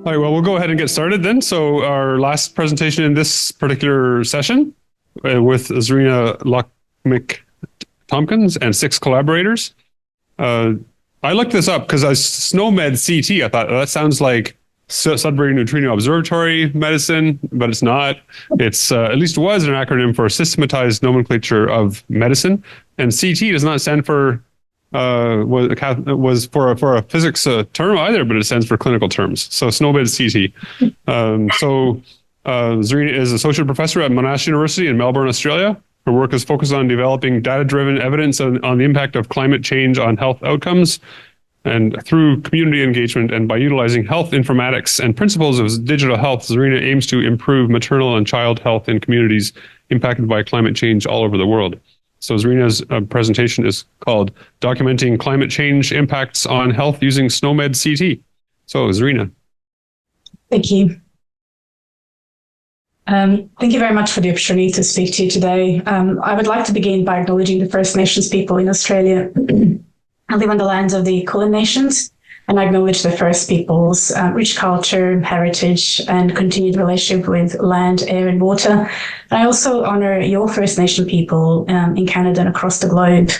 All right, well, we'll go ahead and get started then. So our last presentation in this particular session with Zerina Lokmic-Tomkins and 6 collaborators. I looked this up because as SNOMED CT, I thought that sounds like Sudbury Neutrino Observatory Medicine, but it's not. It's at least was an acronym for Systematized Nomenclature of Medicine, and CT does not stand for was for a physics term either, but it stands for clinical terms. So SNOMED CT. Zerina is associate professor at Monash University in Melbourne, Australia. Her work is focused on developing data-driven evidence on the impact of climate change on health outcomes, and through community engagement and by utilizing health informatics and principles of digital health, Zerina aims to improve maternal and child health in communities impacted by climate change all over the world. So Zerina's presentation is called Documenting Climate Change Impacts on Health Using SNOMED CT. So Zerina. Thank you. Thank you very much for the opportunity to speak to you today. I would like to begin by acknowledging the First Nations people in Australia. I live on the lands of the Kulin Nations, and I acknowledge the First Peoples' rich culture, heritage, and continued relationship with land, air, and water. I also honor your First Nation people in Canada and across the globe.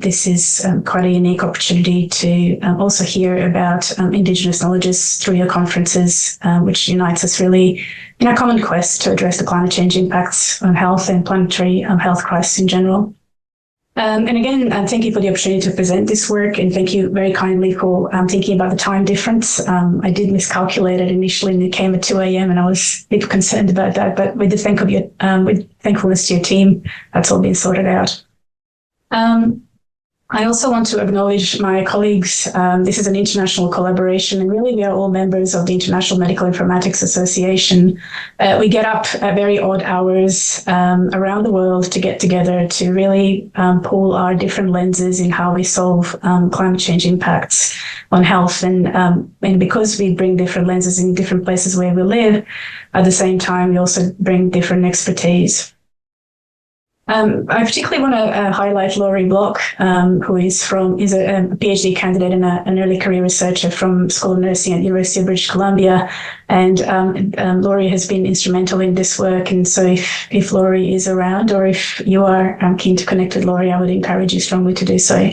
This is quite a unique opportunity to also hear about Indigenous knowledges through your conferences, which unites us really in our common quest to address the climate change impacts on health and planetary health crisis in general. And again, thank you for the opportunity to present this work, and thank you very kindly for thinking about the time difference. I did miscalculate it initially, and it came at 2 a.m. and I was a bit concerned about that, but with thankfulness to your team, that's all been sorted out. I also want to acknowledge my colleagues. This is an international collaboration, and really we are all members of the International Medical Informatics Association. We get up at very odd hours around the world to get together to really pool our different lenses in how we solve climate change impacts on health. And because we bring different lenses in different places where we live, at the same time, we also bring different expertise. I particularly want to highlight Laurie Block, who is a PhD candidate and an early career researcher from School of Nursing at the University of British Columbia. And Laurie has been instrumental in this work. And so if Laurie is around, or if you are keen to connect with Laurie, I would encourage you strongly to do so.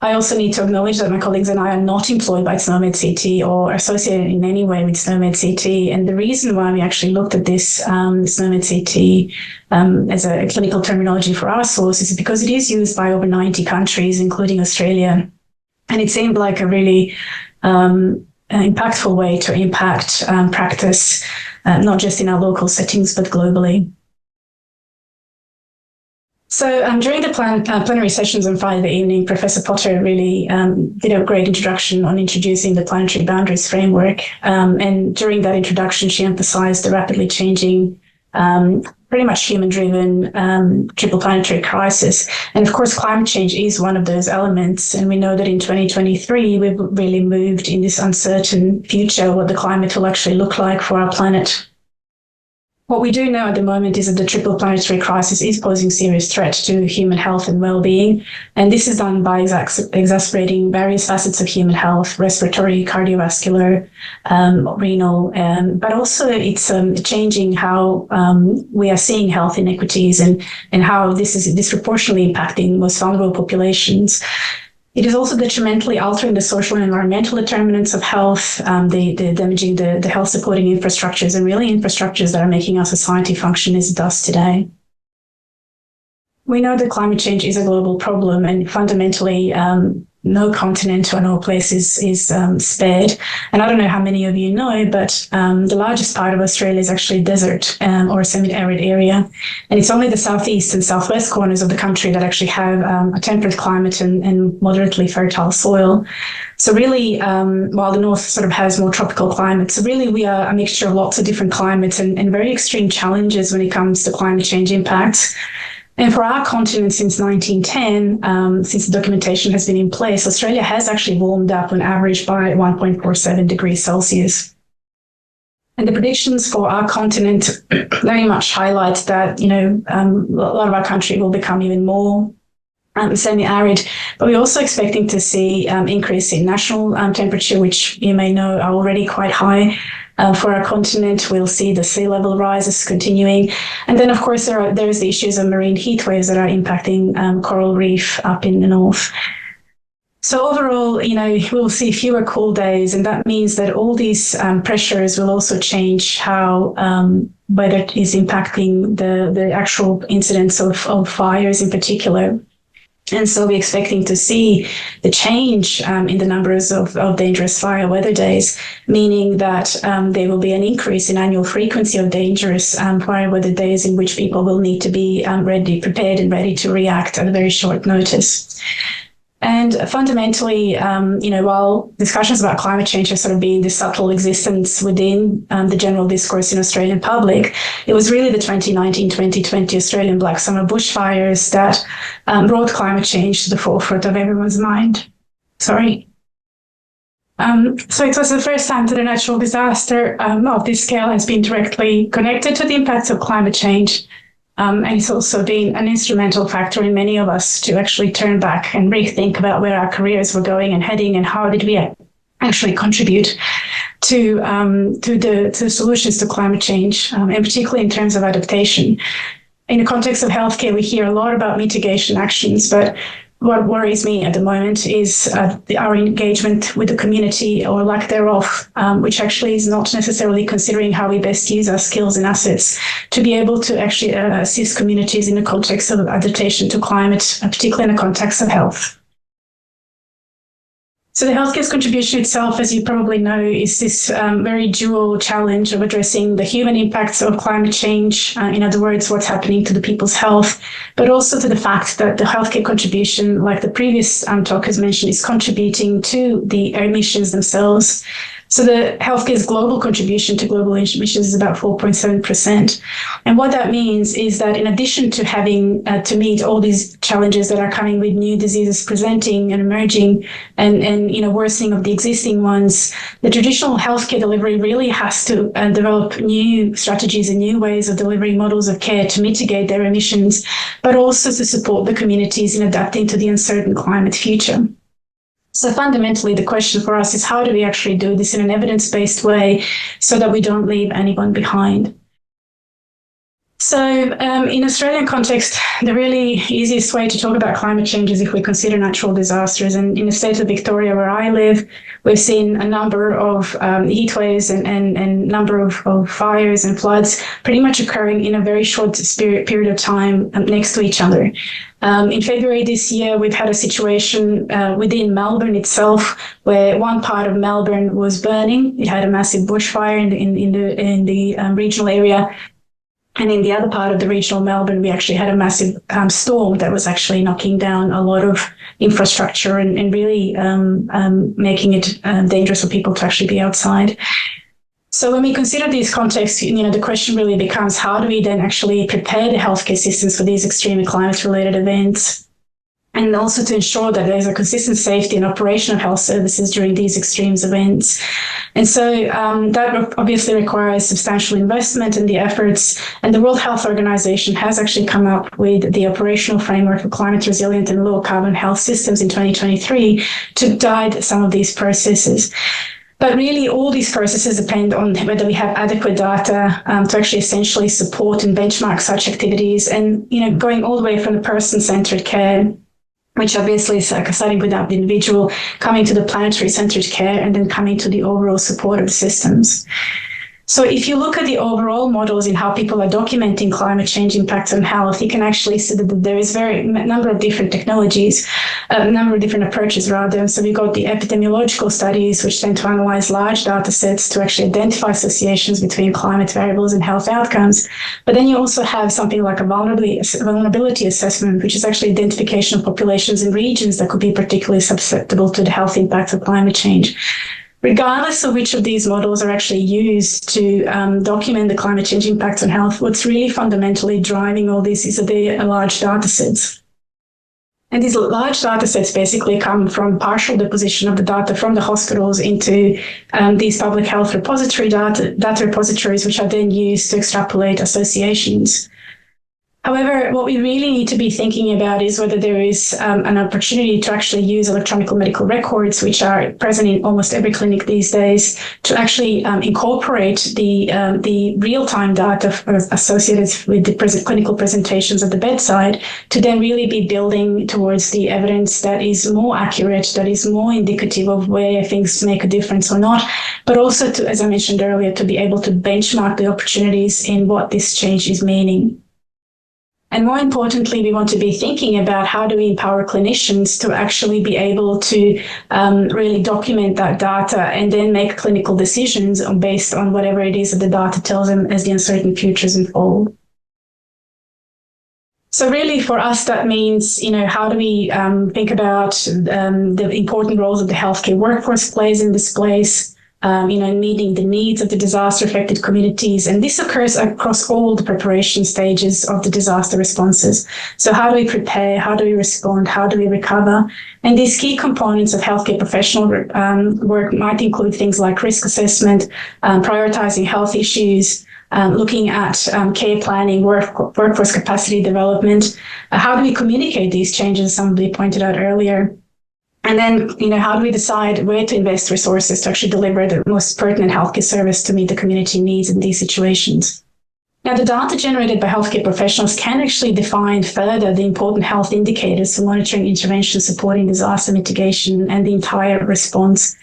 I also need to acknowledge that my colleagues and I are not employed by SNOMED CT or associated in any way with SNOMED CT. And the reason why we actually looked at this SNOMED CT as a clinical terminology for our source is because it is used by over 90 countries, including Australia. And it seemed like a really impactful way to impact practice, not just in our local settings, but globally. So during the plenary sessions on Friday evening, Professor Potter really did a great introduction on introducing the planetary boundaries framework. And during that introduction, she emphasized the rapidly changing, pretty much human-driven triple planetary crisis. And of course, climate change is one of those elements. And we know that in 2023, we've really moved in this uncertain future what the climate will actually look like for our planet. What we do know at the moment is that the triple planetary crisis is posing serious threat to human health and well-being. And this is done by exacerbating various facets of human health, respiratory, cardiovascular, renal, but also it's changing how we are seeing health inequities and how this is disproportionately impacting most vulnerable populations. It is also detrimentally altering the social and environmental determinants of health, damaging the health supporting infrastructures and really infrastructures that are making our society function as it does today. We know that climate change is a global problem, and fundamentally no continent or no place is spared. And I don't know how many of you know, but the largest part of Australia is actually desert or a semi-arid area. And it's only the southeast and southwest corners of the country that actually have a temperate climate and moderately fertile soil. So really, while the north sort of has more tropical climates, so really we are a mixture of lots of different climates and very extreme challenges when it comes to climate change impacts. And for our continent since 1910, since the documentation has been in place, Australia has actually warmed up on average by 1.47 degrees Celsius. And the predictions for our continent very much highlight that, a lot of our country will become even more semi-arid, but we're also expecting to see increase in national temperature, which you may know are already quite high. For our continent, we'll see the sea level rises continuing. And then, of course, there's the issues of marine heat waves that are impacting coral reef up in the north. So overall, we'll see fewer cool days, and that means that all these pressures will also change how weather is impacting the actual incidence of fires in particular. And so we're expecting to see the change in the numbers of dangerous fire weather days, meaning that there will be an increase in annual frequency of dangerous fire weather days in which people will need to be prepared and ready to react at a very short notice. And fundamentally, while discussions about climate change have sort of been this subtle existence within the general discourse in Australian public, it was really the 2019-2020 Australian Black Summer bushfires that brought climate change to the forefront of everyone's mind. So it was the first time that a natural disaster of this scale has been directly connected to the impacts of climate change. And it's also been an instrumental factor in many of us to actually turn back and rethink about where our careers were going and heading, and how did we actually contribute to the solutions to climate change, and particularly in terms of adaptation. In the context of healthcare, we hear a lot about mitigation actions, but what worries me at the moment is our engagement with the community, or lack thereof, which actually is not necessarily considering how we best use our skills and assets to be able to actually assist communities in the context of adaptation to climate, particularly in the context of health. So the healthcare's contribution itself, as you probably know, is this very dual challenge of addressing the human impacts of climate change, in other words, what's happening to the people's health, but also to the fact that the healthcare contribution, like the previous talkers mentioned, is contributing to the emissions themselves. So the healthcare's global contribution to global emissions is about 4.7%. And what that means is that in addition to having to meet all these challenges that are coming with new diseases presenting and emerging and worsening of the existing ones, the traditional healthcare delivery really has to develop new strategies and new ways of delivering models of care to mitigate their emissions, but also to support the communities in adapting to the uncertain climate future. So fundamentally, the question for us is, how do we actually do this in an evidence-based way so that we don't leave anyone behind? So in Australian context, the really easiest way to talk about climate change is if we consider natural disasters. And in the state of Victoria, where I live, we've seen a number of heat waves and number of fires and floods pretty much occurring in a very short period of time next to each other. In February this year, we've had a situation within Melbourne itself where one part of Melbourne was burning. It had a massive bushfire in the regional area. And in the other part of the regional Melbourne, we actually had a massive storm that was actually knocking down a lot of infrastructure and really making it dangerous for people to actually be outside. So when we consider these contexts, the question really becomes, how do we then actually prepare the healthcare systems for these extreme climate-related events? And also to ensure that there's a consistent safety and operation of health services during these extreme events. And so that obviously requires substantial investment in the efforts. And the World Health Organization has actually come up with the operational framework for climate resilient and low carbon health systems in 2023 to guide some of these processes. But really, all these processes depend on whether we have adequate data to actually essentially support and benchmark such activities. And, going all the way from the person-centered care, which obviously is starting with that individual, coming to the planetary centered care, and then coming to the overall support of the systems. So if you look at the overall models in how people are documenting climate change impacts on health, you can actually see that there is a number of different technologies, a number of different approaches rather. So we've got the epidemiological studies, which tend to analyze large data sets to actually identify associations between climate variables and health outcomes. But then you also have something like a vulnerability assessment, which is actually identification of populations and regions that could be particularly susceptible to the health impacts of climate change. Regardless of which of these models are actually used to document the climate change impacts on health, what's really fundamentally driving all this is that they are large data sets. And these large data sets basically come from partial deposition of the data from the hospitals into these public health repository data repositories, which are then used to extrapolate associations. However, what we really need to be thinking about is whether there is an opportunity to actually use electronic medical records, which are present in almost every clinic these days, to actually incorporate the real-time data associated with the clinical presentations at the bedside, to then really be building towards the evidence that is more accurate, that is more indicative of where things make a difference or not, but also to, as I mentioned earlier, to be able to benchmark the opportunities in what this change is meaning. And more importantly, we want to be thinking about how do we empower clinicians to actually be able to really document that data and then make clinical decisions based on whatever it is that the data tells them as the uncertain futures unfold. So really for us, that means, how do we think about the important roles that the healthcare workforce plays in this place, meeting the needs of the disaster-affected communities. And this occurs across all the preparation stages of the disaster responses. So how do we prepare? How do we respond? How do we recover? And these key components of healthcare professional work might include things like risk assessment, prioritizing health issues, looking at care planning, workforce capacity development. How do we communicate these changes? Somebody pointed out earlier. And then, how do we decide where to invest resources to actually deliver the most pertinent healthcare service to meet the community needs in these situations? Now, the data generated by healthcare professionals can actually define further the important health indicators for monitoring, intervention, supporting disaster mitigation, and the entire response.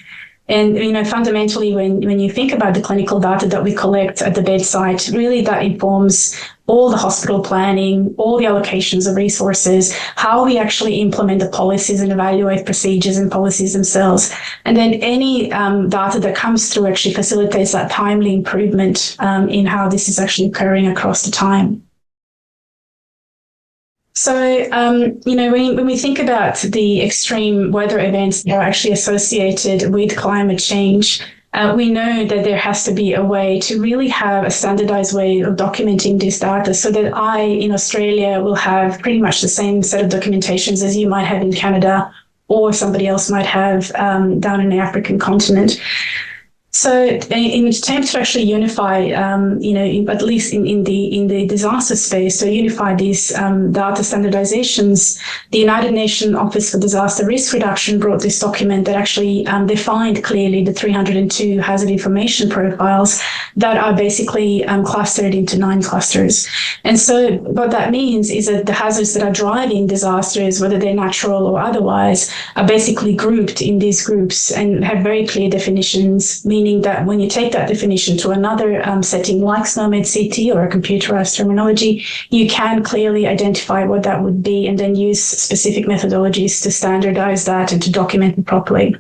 And, fundamentally, when you think about the clinical data that we collect at the bedside, really that informs all the hospital planning, all the allocations of resources, how we actually implement the policies and evaluate procedures and policies themselves. And then any data that comes through actually facilitates that timely improvement in how this is actually occurring across the time. So, when we think about the extreme weather events that are actually associated with climate change, we know that there has to be a way to really have a standardized way of documenting this data so that I, in Australia, will have pretty much the same set of documentations as you might have in Canada or somebody else might have down in the African continent. So in attempts to actually unify, at least in the disaster space, so unify these data standardizations, the United Nations Office for Disaster Risk Reduction brought this document that actually defined clearly the 302 hazard information profiles that are basically clustered into 9 clusters. And so what that means is that the hazards that are driving disasters, whether they're natural or otherwise, are basically grouped in these groups and have very clear definitions, meaning that when you take that definition to another setting like SNOMED CT or a computerized terminology, you can clearly identify what that would be and then use specific methodologies to standardize that and to document it properly.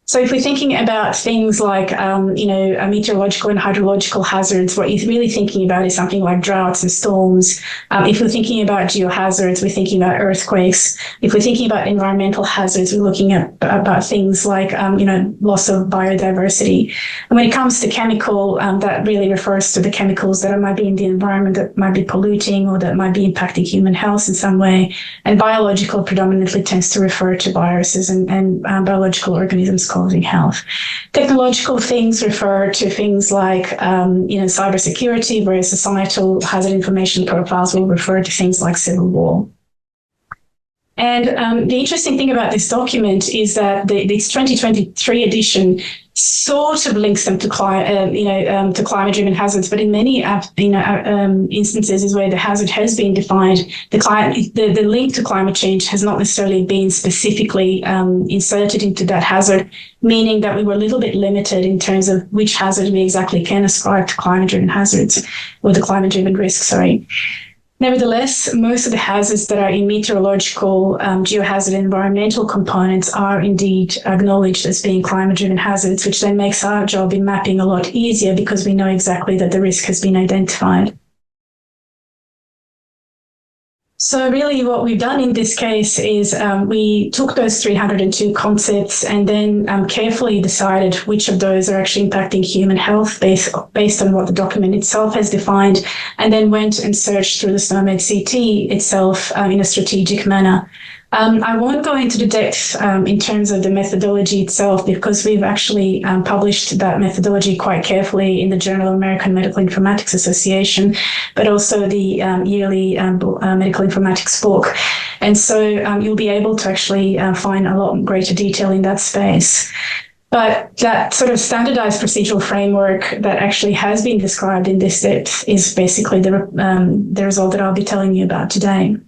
So if we're thinking about things like, meteorological and hydrological hazards, what you're really thinking about is something like droughts and storms. If we're thinking about geohazards, we're thinking about earthquakes. If we're thinking about environmental hazards, we're looking at about things like, loss of biodiversity. And when it comes to chemical, that really refers to the chemicals that might be in the environment that might be polluting or that might be impacting human health in some way. And biological predominantly tends to refer to viruses and biological organisms causing health. Technological things refer to things like, cybersecurity, whereas societal hazard information profiles will refer to things like civil war. And the interesting thing about this document is that this 2023 edition sort of links them to climate-driven hazards, but in many instances is where the hazard has been defined. The link to climate change has not necessarily been specifically inserted into that hazard, meaning that we were a little bit limited in terms of which hazard we exactly can ascribe to climate-driven hazards or the climate-driven risk. Nevertheless, most of the hazards that are in meteorological, geohazard, and environmental components are indeed acknowledged as being climate-driven hazards, which then makes our job in mapping a lot easier because we know exactly that the risk has been identified. So really what we've done in this case is we took those 302 concepts and then carefully decided which of those are actually impacting human health based on what the document itself has defined, and then went and searched through the SNOMED CT itself in a strategic manner. I won't go into the depth in terms of the methodology itself, because we've actually published that methodology quite carefully in the Journal of American Medical Informatics Association, but also the yearly Medical Informatics book. And so you'll be able to actually find a lot greater detail in that space. But that sort of standardized procedural framework that actually has been described in this depth is basically the result that I'll be telling you about today.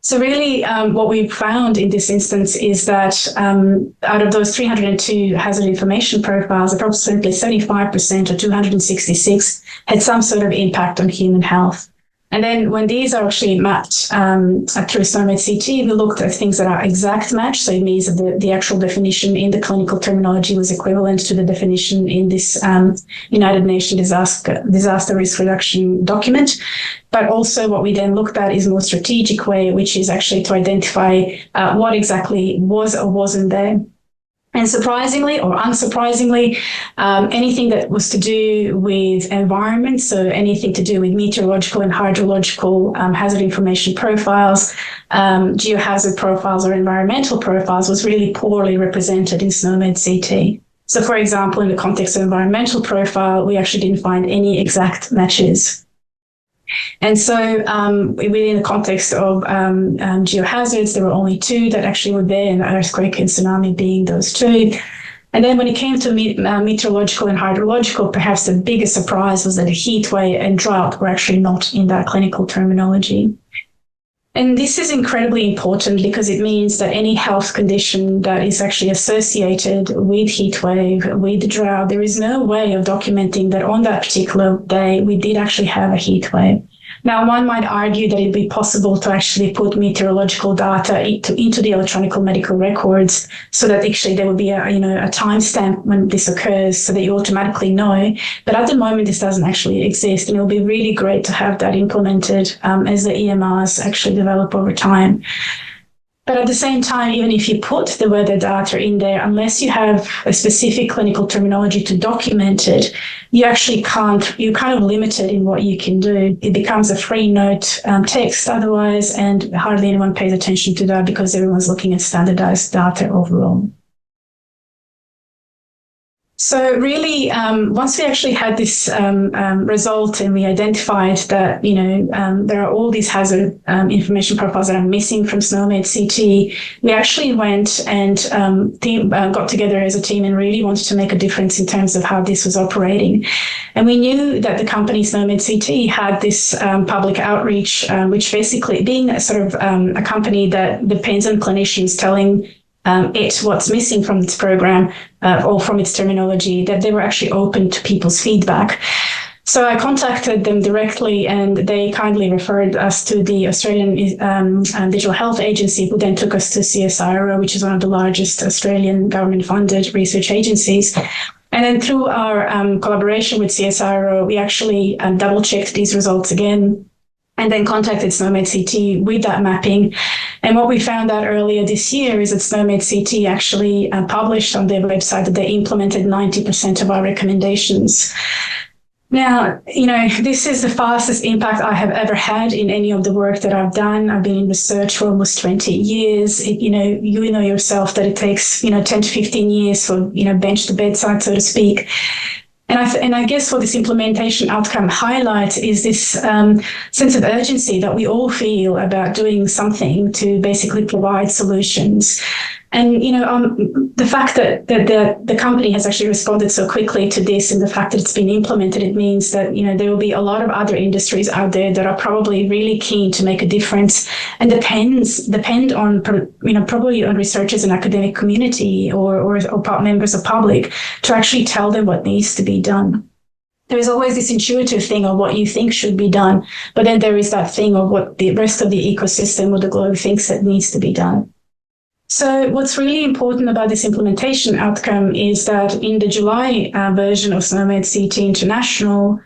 So really, what we found in this instance is that out of those 302 hazard information profiles, approximately 75% or 266 had some sort of impact on human health. And then when these are actually mapped through SNOMED CT, we looked at things that are exact match. So it means that the actual definition in the clinical terminology was equivalent to the definition in this United Nations disaster risk reduction document. But also what we then looked at is a more strategic way, which is actually to identify what exactly was or wasn't there. And surprisingly or unsurprisingly, anything that was to do with environment, so anything to do with meteorological and hydrological hazard information profiles, geohazard profiles or environmental profiles was really poorly represented in SNOMED CT. So for example, in the context of environmental profile, we actually didn't find any exact matches. And so within the context of geohazards, there were only two that actually were there, and earthquake and tsunami being those two. And then when it came to meteorological and hydrological, perhaps the biggest surprise was that heat wave and drought were actually not in that clinical terminology. And this is incredibly important because it means that any health condition that is actually associated with heat wave, with drought, there is no way of documenting that on that particular day we did actually have a heat wave. Now, one might argue that it'd be possible to actually put meteorological data into the electronic medical records so that actually there would be a timestamp when this occurs so that you automatically know. But at the moment, this doesn't actually exist, and it'll be really great to have that implemented as the EMRs actually develop over time. But at the same time, even if you put the weather data in there, unless you have a specific clinical terminology to document it, you actually can't, you're kind of limited in what you can do. It becomes a free note text otherwise, and hardly anyone pays attention to that because everyone's looking at standardized data overall. So really, once we actually had this result and we identified that, there are all these hazard information profiles that are missing from SNOMED CT, we actually went and got together as a team and really wanted to make a difference in terms of how this was operating. And we knew that the company SNOMED CT had this public outreach, which basically being a sort of a company that depends on clinicians telling what's missing from its program or from its terminology, that they were actually open to people's feedback. So I contacted them directly, and they kindly referred us to the Australian Digital Health Agency, who then took us to CSIRO, which is one of the largest Australian government-funded research agencies. And then through our collaboration with CSIRO, we actually double-checked these results again, and then contacted SNOMED CT with that mapping. And what we found out earlier this year is that SNOMED CT actually published on their website that they implemented 90% of our recommendations. Now, this is the fastest impact I have ever had in any of the work that I've done. I've been in research for almost 20 years. You know yourself that it takes, 10 to 15 years for, bench to bedside, so to speak. And I guess what this implementation outcome highlights is this sense of urgency that we all feel about doing something to basically provide solutions. And, the fact that the company has actually responded so quickly to this, and the fact that it's been implemented, it means that, there will be a lot of other industries out there that are probably really keen to make a difference and depend on, probably on researchers and academic community or members of public to actually tell them what needs to be done. There is always this intuitive thing of what you think should be done, but then there is that thing of what the rest of the ecosystem or the globe thinks that needs to be done. So what's really important about this implementation outcome is that in the July version of SNOMED CT International,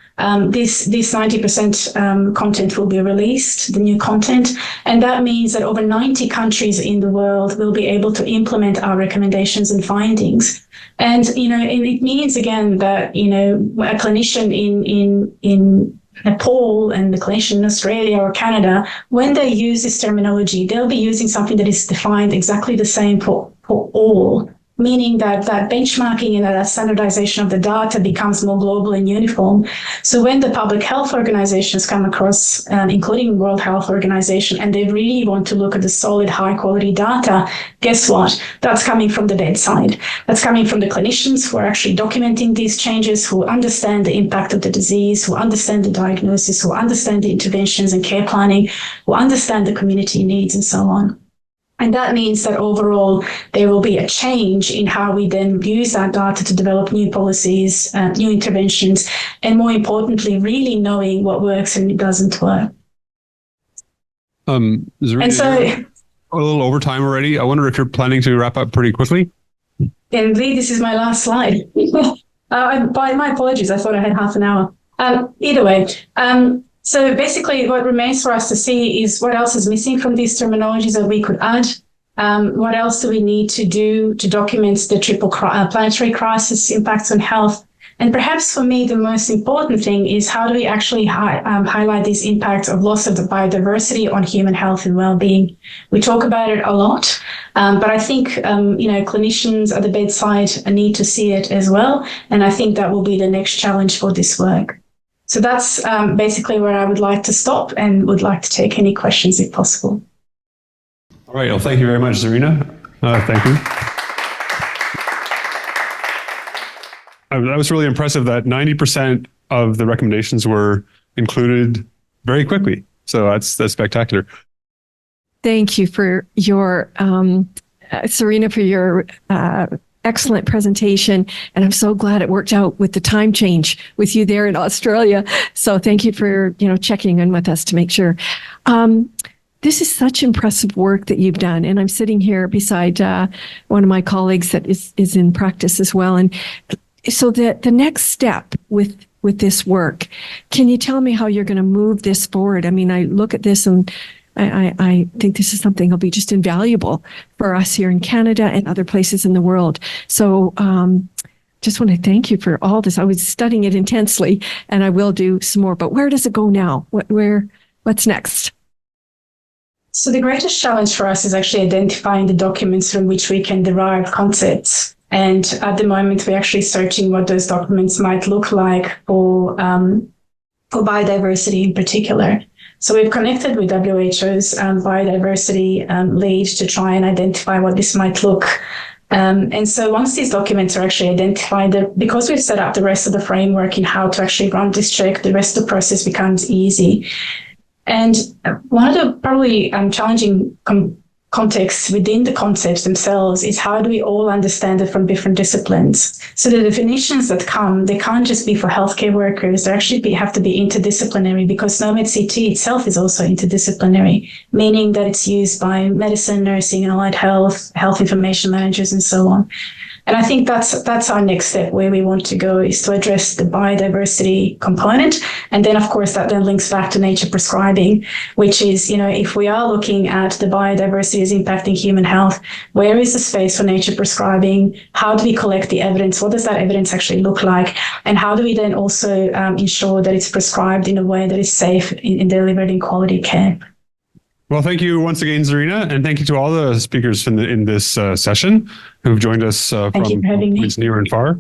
this 90% content will be released, the new content, and that means that over 90 countries in the world will be able to implement our recommendations and findings. And, and it means, again, that, a clinician in Nepal and the clinician in Australia or Canada, when they use this terminology, they'll be using something that is defined exactly the same for all, meaning that benchmarking and that standardization of the data becomes more global and uniform. So when the public health organizations come across, including World Health Organization, and they really want to look at the solid, high-quality data, guess what? That's coming from the bedside. That's coming from the clinicians who are actually documenting these changes, who understand the impact of the disease, who understand the diagnosis, who understand the interventions and care planning, who understand the community needs, and so on. And that means that overall, there will be a change in how we then use that data to develop new policies, new interventions, and more importantly, really knowing what works and doesn't work. Zerina, and so, a little over time already. I wonder if you're planning to wrap up pretty quickly. Indeed, this is my last slide. My apologies, I thought I had half an hour. Either way, so basically what remains for us to see is what else is missing from these terminologies that we could add. What else do we need to do to document the triple planetary crisis impacts on health? And perhaps for me, the most important thing is how do we actually highlight these impacts of loss of the biodiversity on human health and well-being? We talk about it a lot, but I think clinicians at the bedside need to see it as well. And I think that will be the next challenge for this work. So that's basically where I would like to stop and would like to take any questions if possible. All right. Well, thank you very much, Zerina. Thank you. That was really impressive that 90% of the recommendations were included very quickly. So that's spectacular. Thank you for your, Zerina, for your excellent presentation. And I'm so glad it worked out with the time change with you there in Australia. So thank you for, checking in with us to make sure. This is such impressive work that you've done. And I'm sitting here beside one of my colleagues that is in practice as well. And so the next step with this work, can you tell me how you're going to move this forward? I mean, I look at this and I think this is something that'll be just invaluable for us here in Canada and other places in the world. So just want to thank you for all this. I was studying it intensely and I will do some more, but where does it go now? What's next? So the greatest challenge for us is actually identifying the documents from which we can derive concepts. And at the moment, we're actually searching what those documents might look like for biodiversity in particular. So we've connected with WHO's biodiversity lead to try and identify what this might look. And so once these documents are actually identified, because we've set up the rest of the framework in how to actually run this check, the rest of the process becomes easy. And one of the probably challenging contexts within the concepts themselves is how do we all understand it from different disciplines? So the definitions that come, they can't just be for healthcare workers, they actually have to be interdisciplinary because SNOMED CT itself is also interdisciplinary, meaning that it's used by medicine, nursing, allied health, health information managers, and so on. And I think that's our next step where we want to go is to address the biodiversity component. And then, of course, that then links back to nature prescribing, which is, if we are looking at the biodiversity as impacting human health, where is the space for nature prescribing? How do we collect the evidence? What does that evidence actually look like? And how do we then also ensure that it's prescribed in a way that is safe and delivered in quality care? Well, thank you once again, Zerina, and thank you to all the speakers in this session who've joined us from points near and far.